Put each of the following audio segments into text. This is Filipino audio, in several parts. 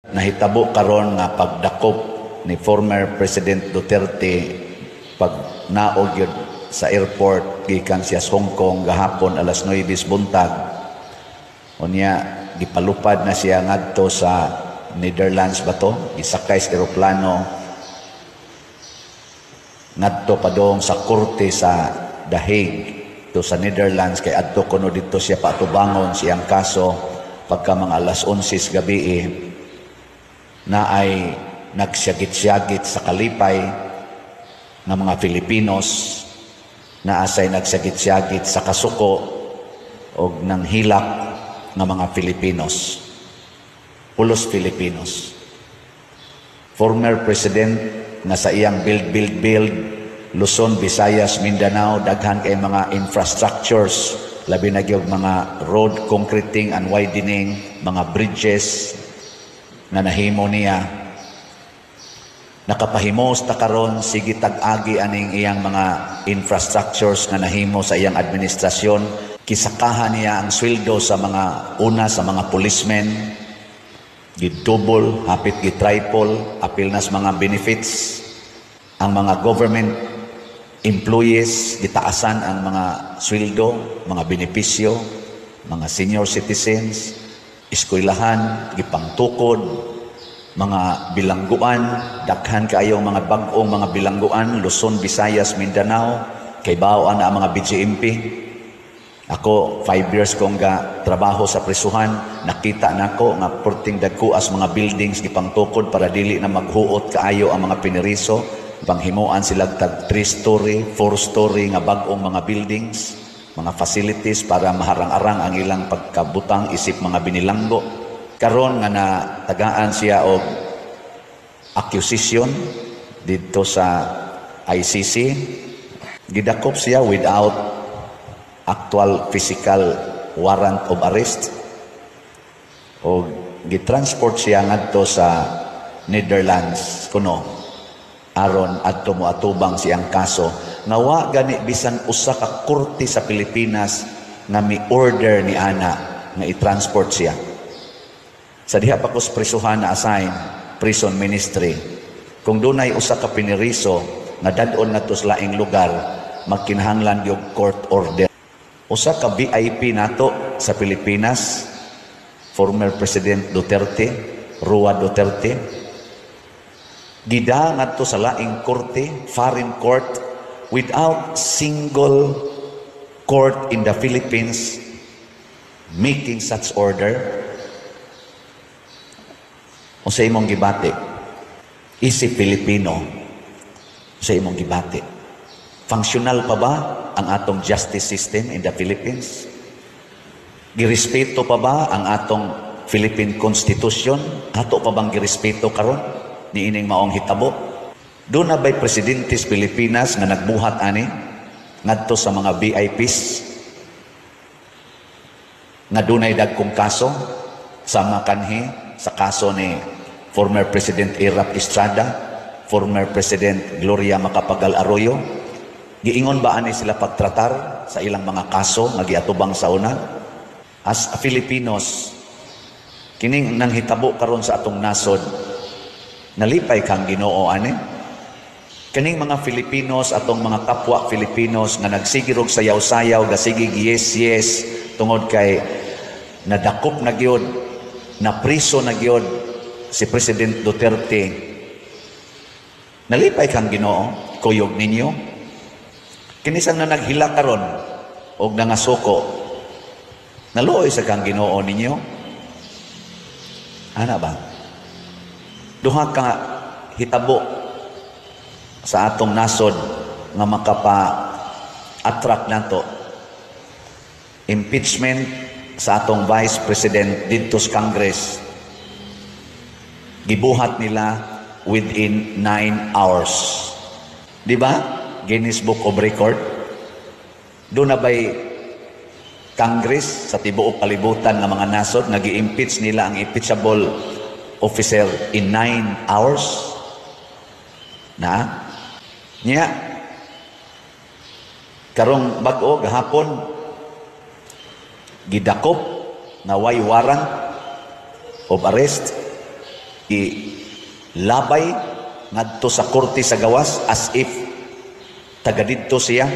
Nahitabo karon nga pagdakop ni former President Duterte pag naog yun sa airport gikan siya sa Hong Kong gahapon alas 9 buntag. Unya gipalupad na siya ngadto sa Netherlands ba to? Isakay sa eroplano ngadto padong sa korte sa The Hague to sa Netherlands kay adto kuno dito siya patubangon siyang kaso pagka mga alas 11 gabi na ay nagsyagit-syagit sa kalipay ng mga Filipinos na asay nagsyagit-syagit sa kasuko o ng hilak ng mga Filipinos. Pulos Filipinos. Former President nga sa iyang build, Luzon, Visayas, Mindanao, daghan kay mga infrastructures, labi na gyud mga road concreting and widening, mga bridges na nahimo niya. Nakapahimos ta karon sige tag-agi aning iyang mga infrastructures nga nahimo sa iyang administrasyon. Kisakahan niya ang sweldo sa mga sa mga policemen, gidouble, hapit gitriple, apil nas mga benefits. Ang mga government employees, gitaasan ang mga sweldo, mga benepisyo, mga senior citizens, eskwelahan, gipangtukod, mga bilangguan, daghan kaayo mga bag-ong mga bilangguan, Luzon, Visayas, Mindanao, kay bawaan na ang mga BGMP. Ako, 5 years kong trabaho sa prisuhan, nakita nako nga porting dagkuas mga buildings gipangtukod para dili na maghuot kaayo ang mga piniriso, panghimuan sila tag 3-story, 4-story nga bag-ong mga buildings, mga facilities para maharang-arang ang ilang pagkabutang isip mga binilanggo. Karon nga natagaan siya og accusation dito sa ICC, gidakop siya without actual physical warrant of arrest o gitransport siya ngadto sa Netherlands kuno aron adto moatubang siyang kaso nga wa gani bisan usa ka korte sa Pilipinas nga mi-order ni ana nga i-transport siya. Sa diha pa ko sa prisuhan na assign prison ministry, kung dunay usa ka piniriso nga dadon ngadto sa laing lugar, magkinahanglan yung court order. Usa ka VIP nato sa Pilipinas, former President Duterte, Rua Duterte, gida ngadto sa laing korte, foreign court, without single court in the Philippines making such order. O sa imong gibati, isip Pilipino, sa imong gibati, functional pa ba ang atong justice system in the Philippines? Girespeto pa ba ang atong Philippine Constitution? Ato pa bang girespeto karon ni ining maong hitabo? Doon na ba'y presidentes Pilipinas nga nagbuhat ani ngadto sa mga VIPs nga dunay dagkong kaso sama kanhi sa kaso ni former President Irap Estrada, former President Gloria Macapagal Arroyo? Giingon ba ani sila pagtratar sa ilang mga kaso nga giatubang sa una? As Filipinos, kining nang hitabo karon sa atong nasod, nalipay kang Ginoo ani? Kining mga Filipinos, atong mga kapwa Filipinos nga nagsigirog sayaw-sayaw, gasigig yes tungod kay nadakop na gyud, na priso na gyud si President Duterte. Nalipay kang Ginoo, kuyog ninyo. Kinisan na naghila karon og nangasuko, naluoy sa kang Ginoo ninyo. Ana ba? Duha ka hitabo sa atong nasod nga makapa-attract nato. Impeachment sa atong Vice President dito sa Congress. Gibuhat nila within 9 hours. Di ba? Guinness Book of Record. Doon na ba'y Congress sa tibuok kalibutan ng mga nasod, nag-i-impeach nila ang impeachable officer in 9 hours? Na? Nya? Karong bag-o, gahapon, gidakop na way warrant of arrest ilabay ngadto sa korte sa gawas as if taga didto siya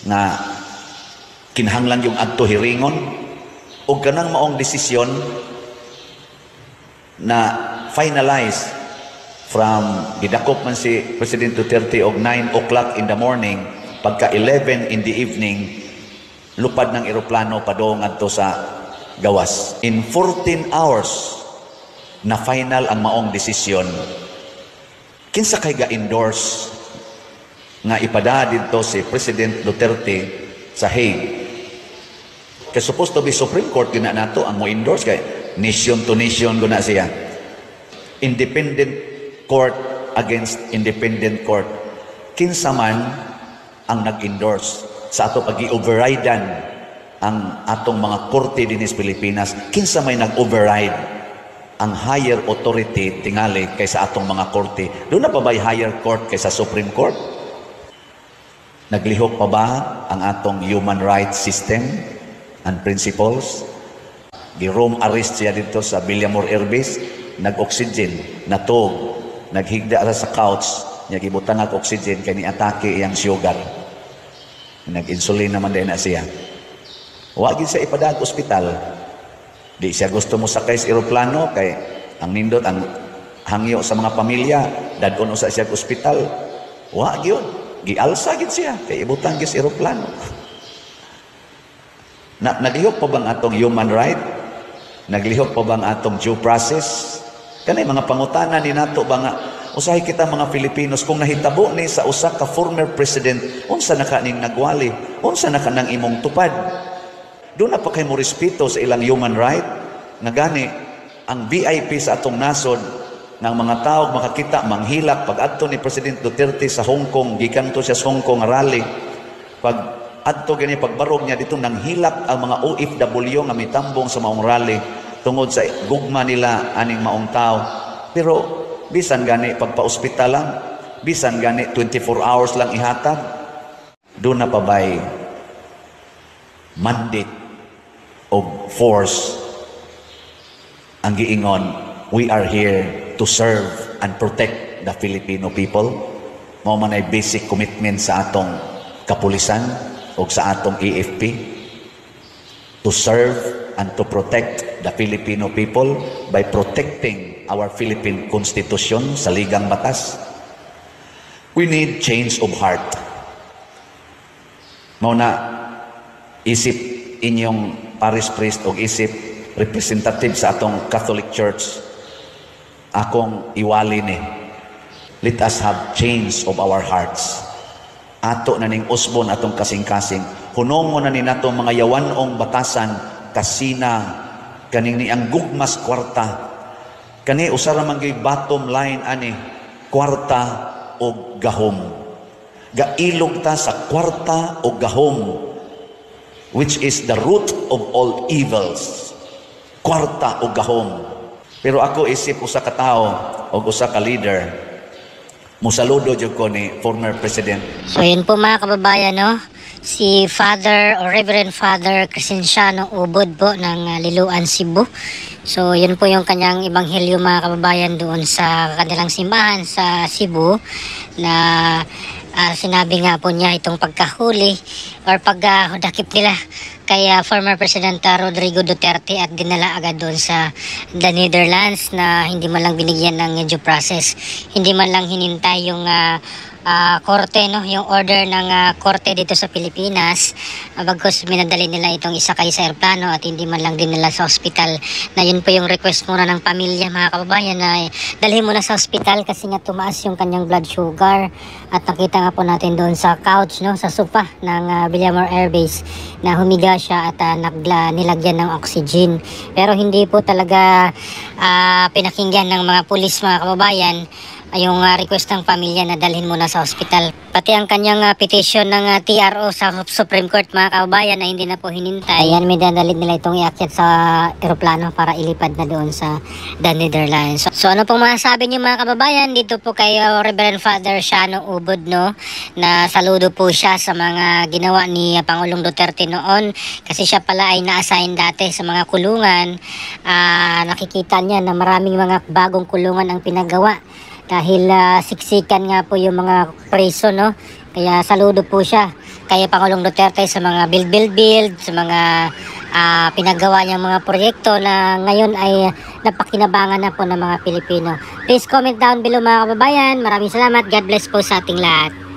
nga kinahanglan yung adto hiringon o ganang maong desisyon na finalize from gidakop man si President Duterte og 9 o'clock in the morning pagka 11 in the evening lupad ng eroplano padong adto sa gawas. In 14 hours na final ang maong desisyon. Kinsa kay ga-endorse nga ipada dito si President Duterte sa Hague? Kaya supposed to be Supreme Court gina nato ang mo endorse kay nation to nation guna siya. Independent court against independent court. Kinsa man ang nag-endorse sa ato pag-i-overridean ang atong mga korte dinis Pilipinas? Kinsa may nag-override ang higher authority tingali kaysa atong mga korte? Doon na pa ba'y higher court kaysa Supreme Court? Naglihok pa ba ang atong human rights system and principles? Gi-room arrest siya dito sa Villamor Air Base, nag-oxygen, natog, naghigda sa couch, niya gibutan ng oxygen kay ni-atake iyang sugar. Nag-insulin naman din na siya. Wagin siya ipadag ospital. Di siya gusto mo sakay sa eroplano kay ang nindot ang hangyo sa mga pamilya dadon usa siya sa ospital. Wa gyud gialsa gid siya kay ibutang gyud sa eroplano. Naglihok pa bang atong human right? Naglihok pa bang atong due process? Kanay mga pangutana ni nato ba nga usahay kita mga Filipinos kung nahitabo ni sa usa ka former president unsa na kaning nagwali, unsa na kanang imong tupad? Doon na pa kayo mo respeto sa ilang human right nga gani ang VIP sa atong nasod ng mga tao makakita manghilak pag adto ni President Duterte sa Hong Kong, gikan to siya sa Hong Kong rally, pag adto gani pagbarog niya dito nang hilak ang mga OFW nga mitambong sa maong rally tungod sa gugma nila aning maong tao. Pero bisan gani pagpa-ospital lang, bisan gani 24 hours lang ihatag, doon na pa ba'y mandate of force ang giingon, we are here to serve and protect the Filipino people? Mao man ay basic commitment sa atong kapulisan o sa atong AFP, to serve and to protect the Filipino people by protecting our Philippine Constitution sa ligang batas. We need change of heart. Mao na isip inyong parish priest o isip representative sa atong Catholic Church, akong iwali ni, let us have change of our hearts. Ato na ning usbon atong kasing-kasing, hunong na ni natong mga yawanong batasan, kasina, kaning ni ang gugmas kwarta, kani usara man gyud bottom line ani, kwarta o gahom. Gailog ta sa kwarta o gahom, which is the root of all evils. Kwarta o gahom. Pero ako isip usa ka tao o usa ka leader, musaludo jud ko ni former president. So yun po mga kababayan, no? Si Father o Reverend Father Crescenciano Ubod po ng Liloan, Cebu. So yun po yung kanyang ebanghelyo mga kababayan doon sa kanilang simbahan sa Cebu na sinabi nga po niya itong pagkahuli or pagdakip nila kay former President Rodrigo Duterte at dinala agad doon sa the Netherlands na hindi man lang binigyan ng due process, hindi man lang hinintay yung korte, no, yung order ng korte dito sa Pilipinas, bagkus minadali nila itong isakay sa aeroplano at hindi man lang dinala sa ospital. Na yun po yung request muna ng pamilya mga kababayan na dalhin mo na sa ospital kasi nga tumaas yung kanyang blood sugar. At nakita nga po natin doon sa couch, no, sa sofa ng Villamor Air Base na humiga siya at nilagyan ng oxygen. Pero hindi po talaga pinakinggan ng mga pulis mga kababayan yung request ng pamilya na dalhin muna sa ospital. Pati ang kanyang petition ng TRO sa Supreme Court, mga kababayan, na hindi na po hinintay. Ayan, may dadalit nila itong iakyat sa eroplano para ilipad na doon sa the Netherlands. So ano pong masasabi niyo, mga kababayan, dito po kay Reverend Father Shano Ubod, no, na saludo po siya sa mga ginawa ni Pangulong Duterte noon, kasi siya pala ay na-assign dati sa mga kulungan. Nakikita niya na maraming mga bagong kulungan ang pinagawa dahil siksikan nga po yung mga preso, no. Kaya saludo po siya kay Pangulong Duterte sa mga build, sa mga pinagawa niyang mga proyekto na ngayon ay napakinabangan na po ng mga Pilipino. Please comment down below, mga kababayan. Maraming salamat. God bless po sa ating lahat.